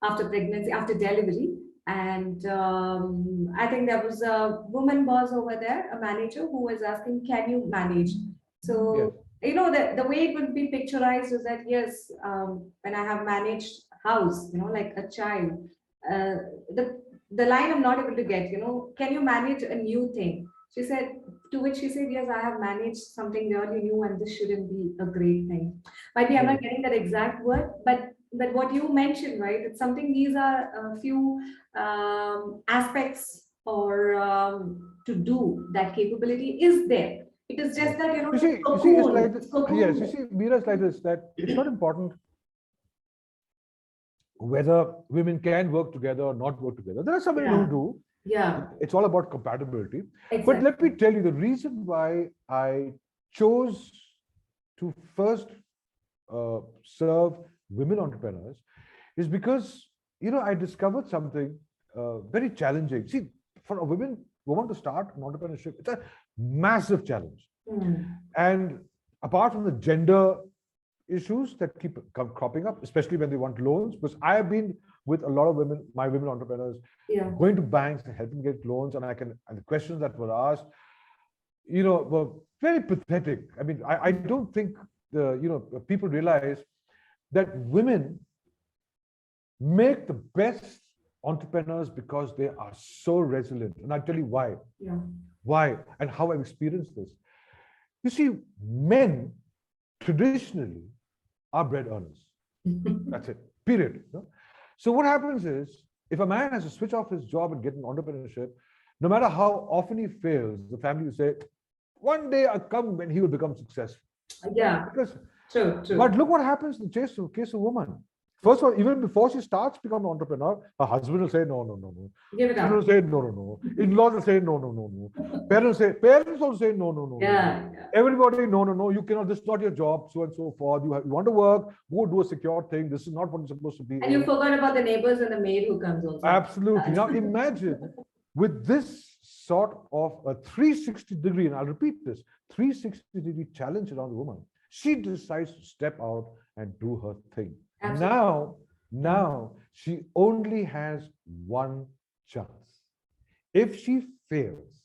pregnancy, after delivery. And I think there was a woman boss over there, a manager, who was asking, can you manage? So, the way it would be picturized is that, yes, when I have managed house, like a child, the line I'm not able to get, can you manage a new thing? She said, to which she said, yes, I have managed something really new, and this shouldn't be a great thing. Might be I'm not getting that exact word, but what you mentioned, right? It's something, these are a few aspects or to do that capability is there. It is just that, you see, it's like this. Yes, you see, Meera, is like this, that it's not important whether women can work together or not work together. There are some women who do. Yeah. It's all about compatibility. Exactly. But let me tell you, the reason why I chose to first serve women entrepreneurs is because, I discovered something very challenging. See, for a woman to start an entrepreneurship, it's a massive challenge. And apart from the gender issues that keep cropping up, especially when they want loans, because I have been with a lot of women, my women entrepreneurs, going to banks and helping get loans, and the questions that were asked, were very pathetic. I mean, I don't think people realize that women make the best entrepreneurs because they are so resilient. And I'll tell you why. Why and how I've experienced this. You see, men traditionally are bread earners. That's it, period. So what happens is, if a man has to switch off his job and get an entrepreneurship, no matter how often he fails, the family will say, one day will come when he will become successful. True. But look what happens in the case of woman. First of all, even before she starts becoming an entrepreneur, her husband will say, no. Give it up. Children will say, no. In-laws will say, no. Parents will say, no. Everybody, no. You cannot, this is not your job, so and so forth. You want to work, go do a secure thing. This is not what you're supposed to be. And you forgot about the neighbors and the maid who comes also. Absolutely. Now imagine with this sort of a 360-degree, and I'll repeat this, 360-degree challenge around the woman, she decides to step out and do her thing. Absolutely. Now she only has one chance. If she fails,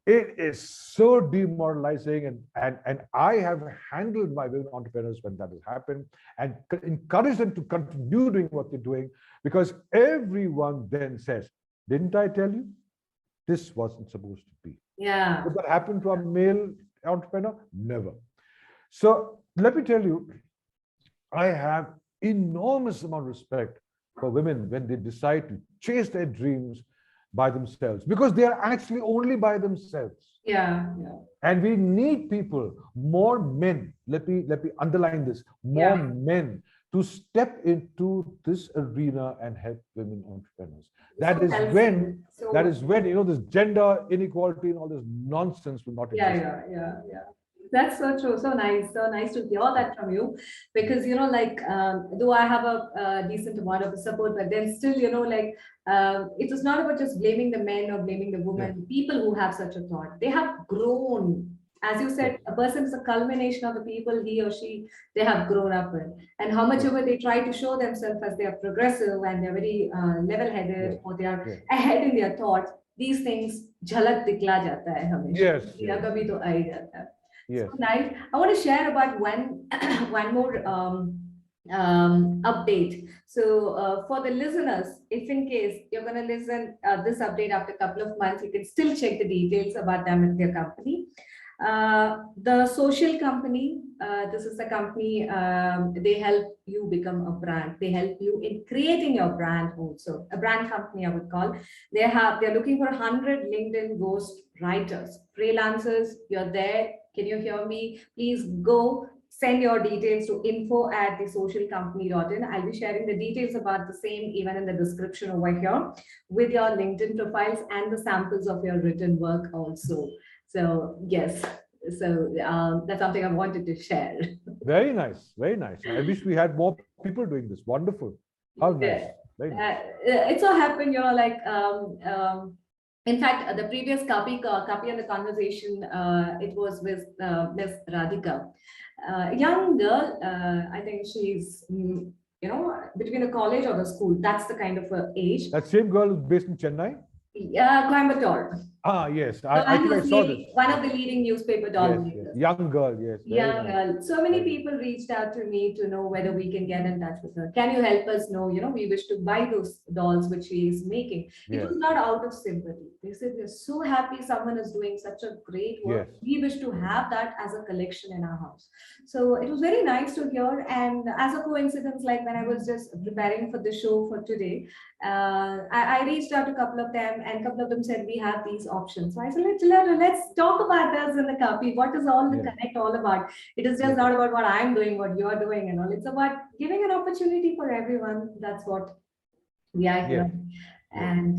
it is so demoralizing, and I have handled my women entrepreneurs when that has happened and encourage them to continue doing what they're doing, because everyone then says, didn't I tell you? This wasn't supposed to be. Does that happen to a male entrepreneur? Never. So let me tell you, I have enormous amount of respect for women when they decide to chase their dreams by themselves, because they are actually only by themselves. And we need people, more men. Let me underline this: more men to step into this arena and help women entrepreneurs. That is when this gender inequality and all this nonsense will not exist. That's so true. So nice to hear that from you. Because, like, though I have a decent amount of support, but then still, it is not about just blaming the men or blaming the Yeah, women. People who have such a thought, they have grown. As you yes, said, a person is a culmination of the people he or she they have grown up with, and how much yes, ever they try to show themselves as they are progressive and they're very yes, level-headed or they are yes, ahead in their thoughts. These things झलक दिखला जाता है हमेशा, yes, या yes, कभी तो आ ही जाता है. So yes. nice. I want to share about one one more update. So for the listeners, if in case you're going to listen this update after a couple of months, you can still check the details about them and their company. The social company, this is a company, they help you become a brand. They help you in creating your brand also. A brand company, I would call. They're looking for 100 LinkedIn ghost writers, freelancers. You're there. Can you hear me? Please go send your details to info@thesocialcompany.in. I'll be sharing the details about the same even in the description over here with your LinkedIn profiles and the samples of your written work also. So yes, so that's something I wanted to share. Very nice, very nice. I wish we had more people doing this. Wonderful. How nice. Yeah. Very nice. It so happened, in fact, the previous Kaapi and the conversation, it was with Miss Radhika, young girl. I think she's, between the college or the school. That's the kind of age. That same girl is based in Chennai. Coimbatore. Ah, yes. The I one think I who's saw this. one of the leading newspaper Yes, yes. dominators. Young girl, yes. Very Young nice. girl. So many Very nice. people reached out to me to know whether we can get in touch with her. Can you help us know? We wish to buy those dolls which she is making. It Yes, was not out of sympathy. They said, we're so happy someone is doing such a great work. yes. We wish to have that as a collection in our house. So it was very nice to hear. And as a coincidence, like when I was just preparing for the show for today, I reached out to a couple of them, and a couple of them said we have these options. So I said, let's talk about this in the copy. What is all the Yes. connect all about? It is just Yes. not about what I'm doing, what you're doing, and all. It's about giving an opportunity for everyone. That's what we are Yes. here. Yes. And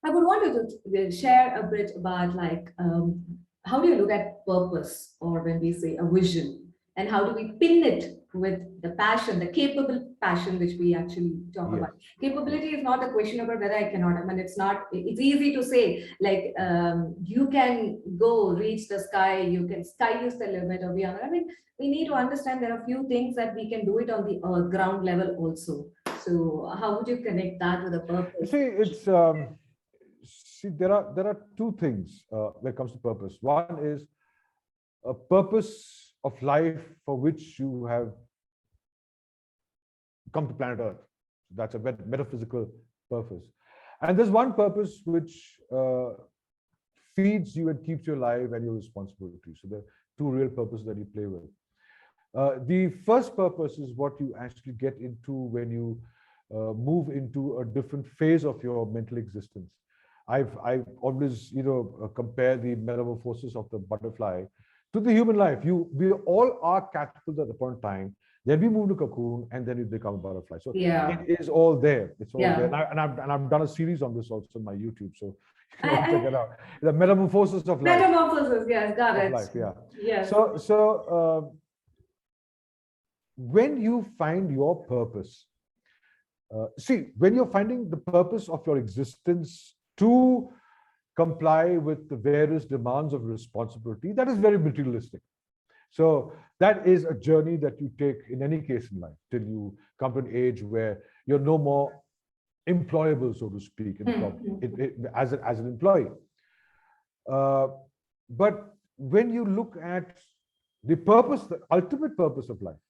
I would want to share a bit about how do you look at purpose, or when we say a vision, and how do we pin it with the passion, the capable passion which we actually talk Yes. about. Capability is not a question about whether I cannot. I mean, it's not. It's easy to say like you can go reach the sky, you can sky is the limit or beyond. I mean, we need to understand there are a few things that we can do it on the ground level also. So how would you connect that with a purpose? See, it's see, there are two things when it comes to purpose. One is a purpose of life for which you have come to planet Earth. That's a metaphysical purpose. And there's one purpose which feeds you and keeps you alive and your responsibility. So there are two real purposes that you play with. The first purpose is what you actually get into when you move into a different phase of your mental existence. I've always compare the metamorphosis of the butterfly to the human life. We all are caterpillars at a point in time. Then we move to cocoon, and then we become a butterfly. So Yeah. it is all there. It's all Yeah. there. And I've done a series on this also on my YouTube. So you can I- check it out. The metamorphosis of life. Metamorphosis, yes, got Of it. life, yeah. Yes. So when you find your purpose, see, when you're finding the purpose of your existence to comply with the various demands of responsibility, that is very materialistic. So that is a journey that you take in any case in life till you come to an age where you're no more employable, so to speak, as an employee. But when you look at the purpose, the ultimate purpose of life,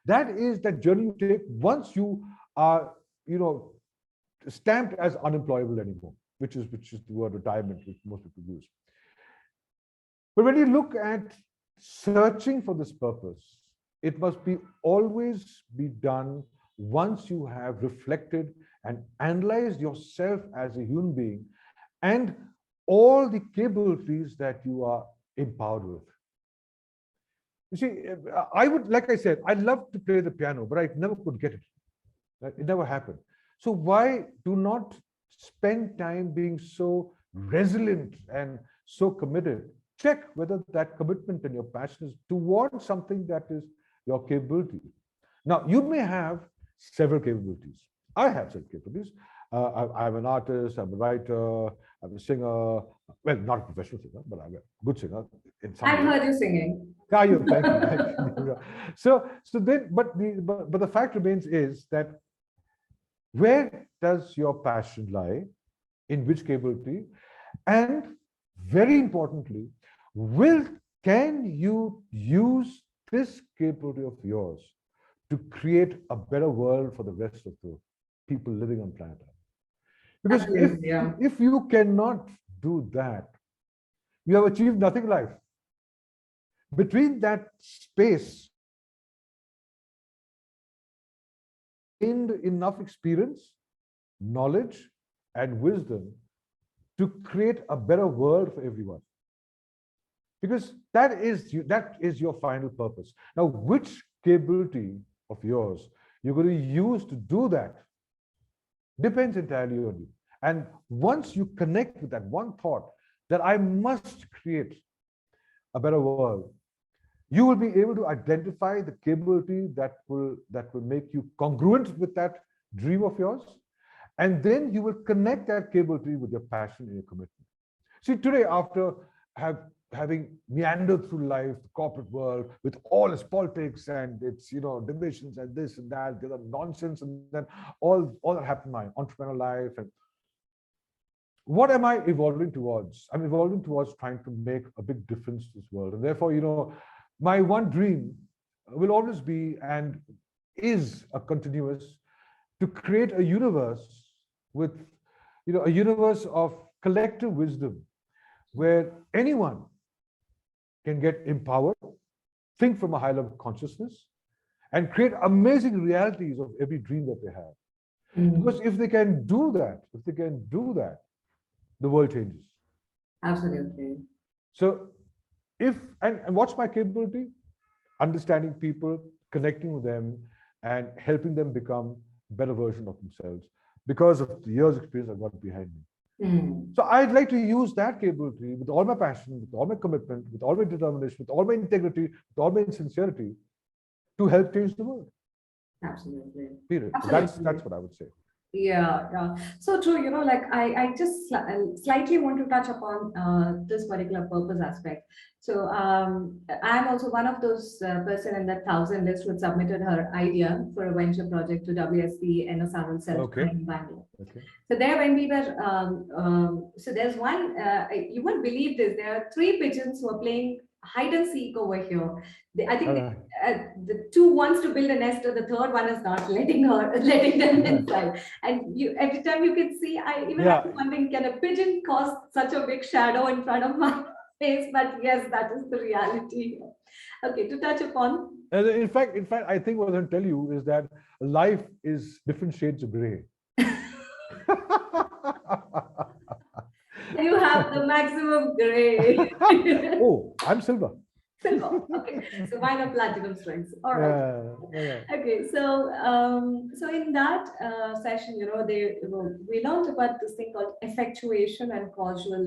that is that journey you take once you are, stamped as unemployable anymore, which is the word retirement, which most people use. But when you look at searching for this purpose, it must be always be done once you have reflected and analyzed yourself as a human being and all the capabilities that you are empowered with. You see, I would, like I said, I love to play the piano, but I never could get it. It never happened. So why do not spend time being so resilient and so committed check whether that commitment and your passion is towards something that is your capability. Now, you may have several capabilities. I have several capabilities. I'm an artist, I'm a writer, I'm a singer. Well, not a professional singer, but I'm a good singer in some I've way. heard you singing. Thank you, thank you. Thank you. So then, but the fact remains is that where does your passion lie? In which capability? And very importantly, will can you use this capability of yours to create a better world for the rest of the people living on planet Earth? Because Absolutely, yeah. if you cannot do that, you have achieved nothing in life. Between that space, gained enough experience, knowledge, and wisdom to create a better world for everyone. Because that is your final purpose. Now, which capability of yours you're going to use to do that depends entirely on you. And once you connect with that one thought that I must create a better world, you will be able to identify the capability that will make you congruent with that dream of yours. And then you will connect that capability with your passion and your commitment. See, today, after having meandered through life, the corporate world, with all its politics and its divisions and this and that, the other nonsense, and then all that happened in my entrepreneurial life. And what am I evolving towards? I'm evolving towards trying to make a big difference to this world. And therefore, my one dream will always be and is a continuous to create a universe with, a universe of collective wisdom where anyone can get empowered, think from a high level of consciousness, and create amazing realities of every dream that they have. Because if they can do that, the world changes. Absolutely. So and what's my capability? Understanding people, connecting with them, and helping them become a better version of themselves because of the years' experience I've got behind me. So I'd like to use that capability with all my passion, with all my commitment, with all my determination, with all my integrity, with all my sincerity to help change the world. Absolutely. Period. Absolutely. So that's what I would say. Yeah. So true. I just slightly want to touch upon this particular purpose aspect. So I'm also one of those person in that 1,000 list who submitted her idea for a venture project to WSP NSRL Self in Bangalore. Okay. So there, when we were, so there's one. You won't believe this. There are 3 pigeons who are playing hide and seek over here. I think the 2 wants to build a nest, or the 3rd one is not letting them inside. And every time you can see, I was wondering, can a pigeon cause such a big shadow in front of my face? But yes, that is the reality. Okay, to touch upon. In fact, I think what I'll tell you is that life is different shades of gray. You have the maximum gray. Oh, I'm silver. Silver. Okay. So mine are platinum strings. All right. Okay. So in that session, we learned about this thing called effectuation and causal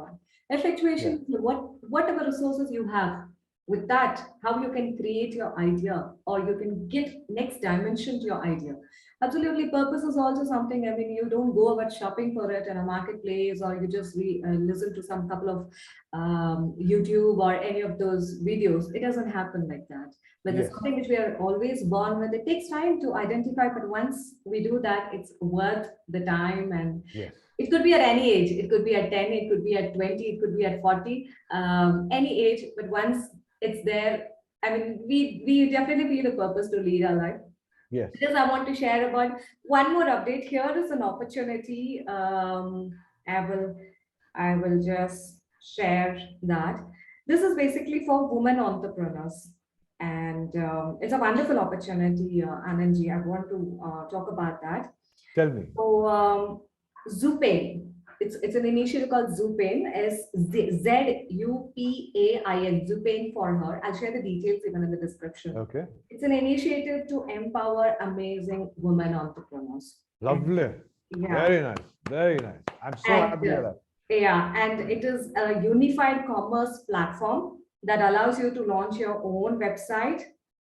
one. Effectuation, whatever resources you have, with that, how you can create your idea, or you can get next dimension to your idea. Absolutely, purpose is also something. I mean, you don't go about shopping for it in a marketplace, or you just listen to some couple of YouTube or any of those videos. It doesn't happen like that. But it's something which we are always born with. It takes time to identify, but once we do that, it's worth the time. And it could be at any age. It could be at 10, it could be at 20, it could be at 40, any age. But once it's there, I mean, we definitely feel a purpose to lead our life. Yes. Because I want to share about one more update. Here is an opportunity. I will just share that. This is basically for women entrepreneurs. And it's a wonderful opportunity, Anandji. I want to talk about that. Tell me. So, Zupain. It's an initiative called Zupain, Zupain, Zupain for her. I'll share the details even in the description. Okay. It's an initiative to empower amazing women entrepreneurs. Lovely. Yeah. Very nice. Very nice. I'm so happy with that. Yeah, and it is a unified commerce platform that allows you to launch your own website,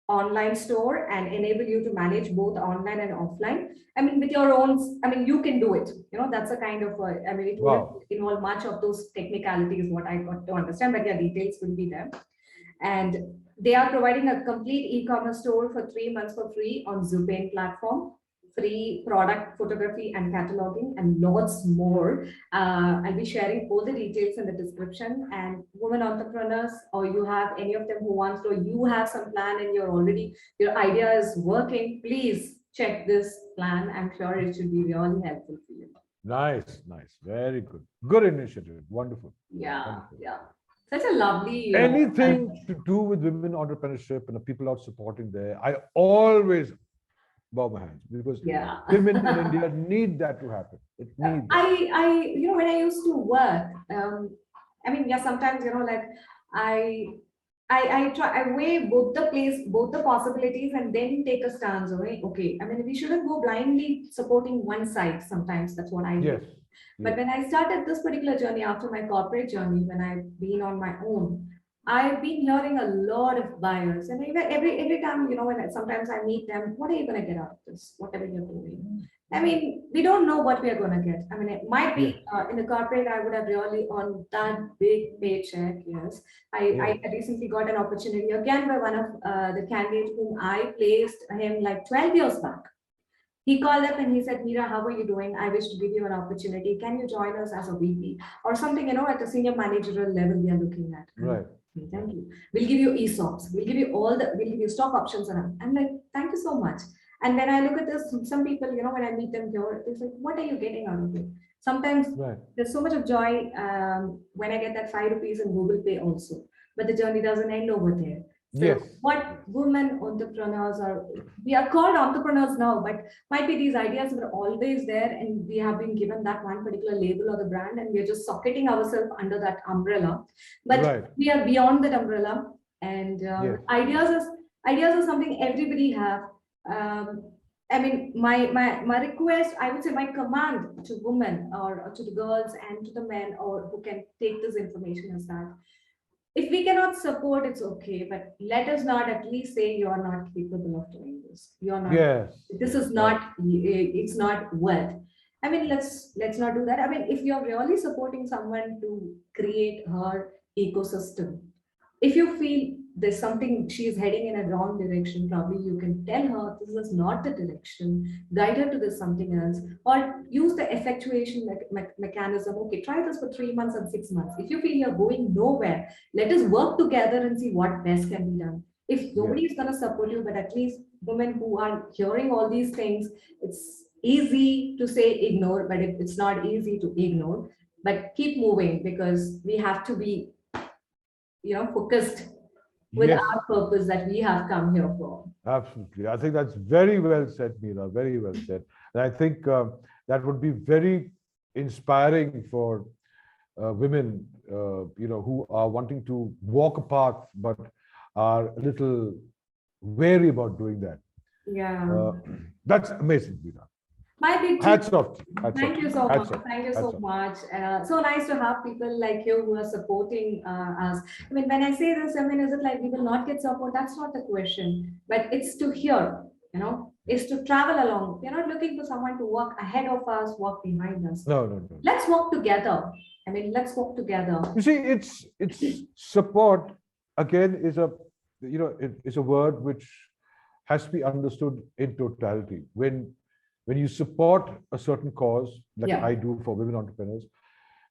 online store, and enable you to manage both online and offline. I mean, with your own, I mean, you can do it. That's a kind of, I mean, it wouldn't Wow. involve much of those technicalities, what I got to understand, but yeah, details will be there. And they are providing a complete e-commerce store for 3 months for free on Zupane platform, free product photography and cataloging, and lots more. I'll be sharing all the details in the description. And women entrepreneurs, or you have any of them who wants to, or you have some plan and your idea is working, please check this plan. I'm sure it should be really helpful for you. Nice, nice. Very good. Good initiative. Wonderful. Yeah, Wonderful. yeah. Such a lovely, Anything to do with women entrepreneurship and the people out supporting there, I always bow my hands because yeah. women in India need that to happen. It needs that. When I used to work, I mean, yeah, sometimes, like I, I try, I weigh both the possibilities and then take a stance. Okay. I mean, we shouldn't go blindly supporting one side. Sometimes that's what I do. Yes. But Yes. when I started this particular journey after my corporate journey, when I've been on my own, I've been hearing a lot of buyers, and even every time, sometimes I meet them, what are you going to get out of this? Whatever you're doing. I mean, we don't know what we are going to get. I mean, it might Yes. be in the corporate, I would have really on that big paycheck. Yes, Yes. I recently got an opportunity again by one of the candidates whom I placed him like 12 years back. He called up and he said, Meera, how are you doing? I wish to give you an opportunity. Can you join us as a VP or something, at a senior managerial level we are looking at? Right. Okay, thank you. We'll give you ESOPs. We'll give you stock options. And I'm like, thank you so much. And when I look at this, some people, when I meet them here, it's like, what are you getting out of it? Sometimes Right. there's so much of joy when I get that 5 rupees in Google Pay also, but the journey doesn't end over there. So Yes. what women entrepreneurs are, we are called entrepreneurs now, but might be these ideas were always there and we have been given that one particular label or the brand and we are just socketing ourselves under that umbrella. But Right. we are beyond that umbrella, and Yes. ideas are something everybody have. Um, I mean, my request, I would say my command to women or to the girls and to the men or who can take this information is that if we cannot support, it's okay, but let us not at least say you are not capable of doing this. You're not. Yes. This is Right. not. It's not worth. I mean, let's not do that. I mean, if you're really supporting someone to create her ecosystem, if you feel there's something she's heading in a wrong direction, probably you can tell her this is not the direction, guide her to this something else, or use the effectuation mechanism. Okay, try this for 3 months and 6 months. If you feel you're going nowhere, let us work together and see what best can be done. If Yes. nobody is going to support you, but at least women who are hearing all these things, it's easy to say ignore, but it's not easy to ignore. But keep moving because we have to be focused with Yes. our purpose that we have come here for. Absolutely. I think that's very well said, Meera. Very well said. And I think that would be very inspiring for women, who are wanting to walk a path but are a little wary about doing that. Yeah. That's amazing, Meera. My big Hats off. Hats Thank off. you so Hats much. off. Thank you Hats so off. much. So nice to have people like you who are supporting us. I mean, when I say this, I mean, is it like we will not get support? That's not the question. But it's to hear, is to travel along. We're not looking for someone to walk ahead of us, walk behind us. No, no, no. Let's walk together. I mean, let's walk together. You see, it's support again is it's a word which has to be understood in totality. When you support a certain cause, like Yeah. I do for women entrepreneurs,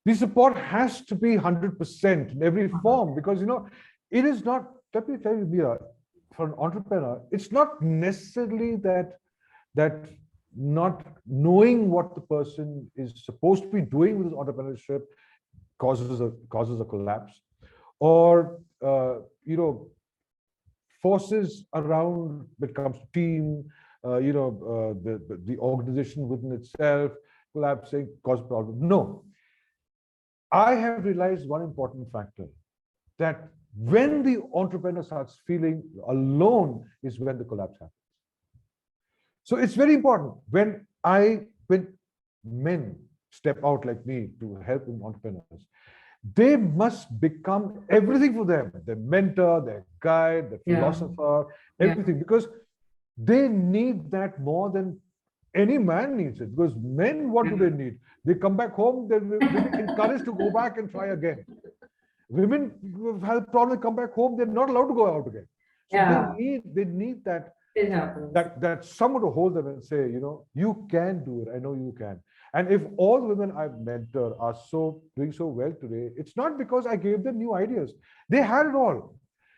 the support has to be 100% in every form because it is not. Let me tell you, Meera, for an entrepreneur, it's not necessarily that not knowing what the person is supposed to be doing with his entrepreneurship causes a collapse, or forces around when it comes to team, the organization within itself collapsing cause problem. No, I have realized one important factor that when the entrepreneur starts feeling alone is when the collapse happens. So it's very important when men step out like me to help entrepreneurs, they must become everything for them, their mentor, their guide, their Yeah. philosopher, Yeah. everything, because they need that more than any man needs it. Because men, what do they need? They come back home, they're encouraged to go back and try again. Women have problems, come back home, they're not allowed to go out again. So Yeah. they need that It happens. that someone to hold them and say, you can do it. I know you can. And if all the women I've mentored are doing so well today, it's not because I gave them new ideas. They had it all.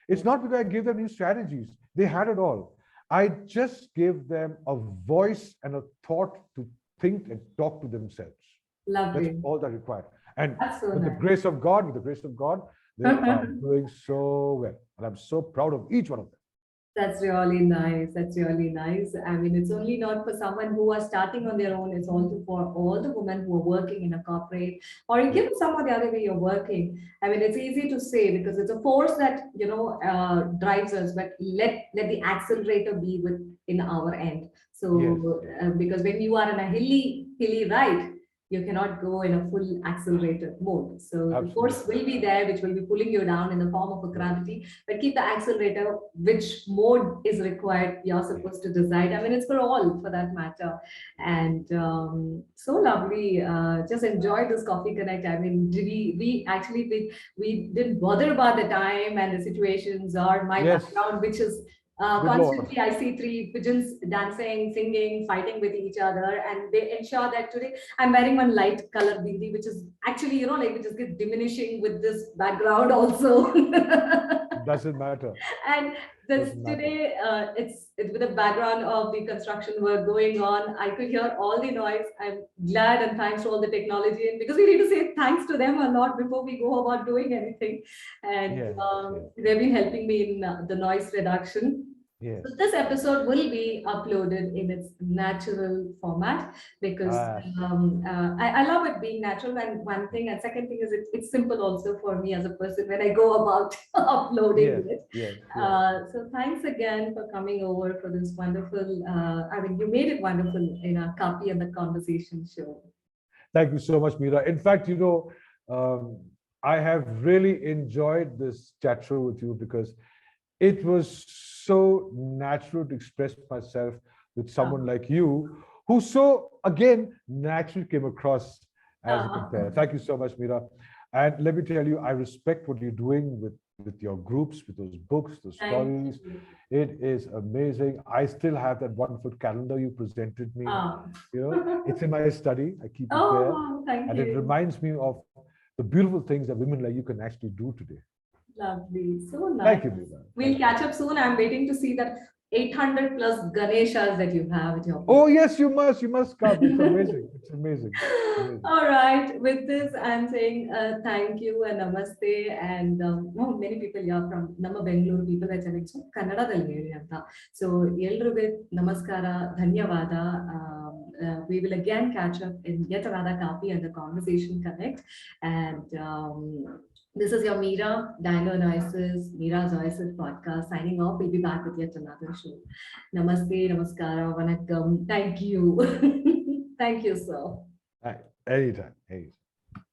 It's not because I gave them new strategies. They had it all. I just gave them a voice and a thought to think and talk to themselves. That's Lovely. all that required. And That's so with the nice. grace of God, they are doing so well. And I'm so proud of each one of them. That's really nice. That's really nice. I mean, it's only not for someone who are starting on their own. It's also for all the women who are working in a corporate or Yeah. some of the other way you're working. I mean, it's easy to say because it's a force that drives us, but let the accelerator be in our end. Yes. So because when you are in a hilly ride, you cannot go in a full accelerated mode. So the force Absolutely. will be there, which will be pulling you down in the form of a gravity, but keep the accelerator, which mode is required, you're supposed to decide. I mean, it's for all for that matter. And so lovely. Just enjoy this coffee connect. I mean, we didn't bother about the time and the situations or my Yes. background, which is Good Lord. constantly, I see three pigeons dancing, singing, fighting with each other, and they ensure that today I'm wearing one light color bindi, which is actually, which is diminishing with this background also. Doesn't matter. And this Doesn't matter. today, it's with the background of the construction work going on. I could hear all the noise. I'm glad and thanks to all the technology, and because we need to say thanks to them a lot before we go about doing anything. And Yes. Yes. they've been helping me in the noise reduction. Yes. So this episode will be uploaded in its natural format because Ah, I love it being natural. And one thing, and second thing is it's simple also for me as a person when I go about uploading yes. it. Yes. Yes. So thanks again for coming over for this wonderful. I mean, you made it wonderful in our Kaapi and the Conversation show. Thank you so much, Meera. In fact, I have really enjoyed this chat show with you because it was so natural to express myself with someone like you, who so again naturally came across as a compare. Thank you so much, Meera. And let me tell you, I respect what you're doing with your groups, with those books, those stories. It is amazing. I still have that wonderful calendar you presented me. It's in my study. I keep it there. Thank And you. it reminds me of the beautiful things that women like you can actually do today. Lovely. So nice. Thank you, Meera. We'll catch up soon. I'm waiting to see that 800 plus Ganeshas that you have at your place. Oh, yes, you must. You must come. It's amazing. It's amazing. All right. With this, I'm saying thank you and namaste. And many people here from Nama Bengaluru people are telling so Kannada anta. So Yelruge Namaskara, Dhanyavada. We will again catch up in yet another Kaapi and the Conversation Connect. And this is your DinoinOasis Podcast signing off. We'll be back with yet another show. Namaste, namaskara, vanakkam. Thank you. Thank you, sir. Anytime.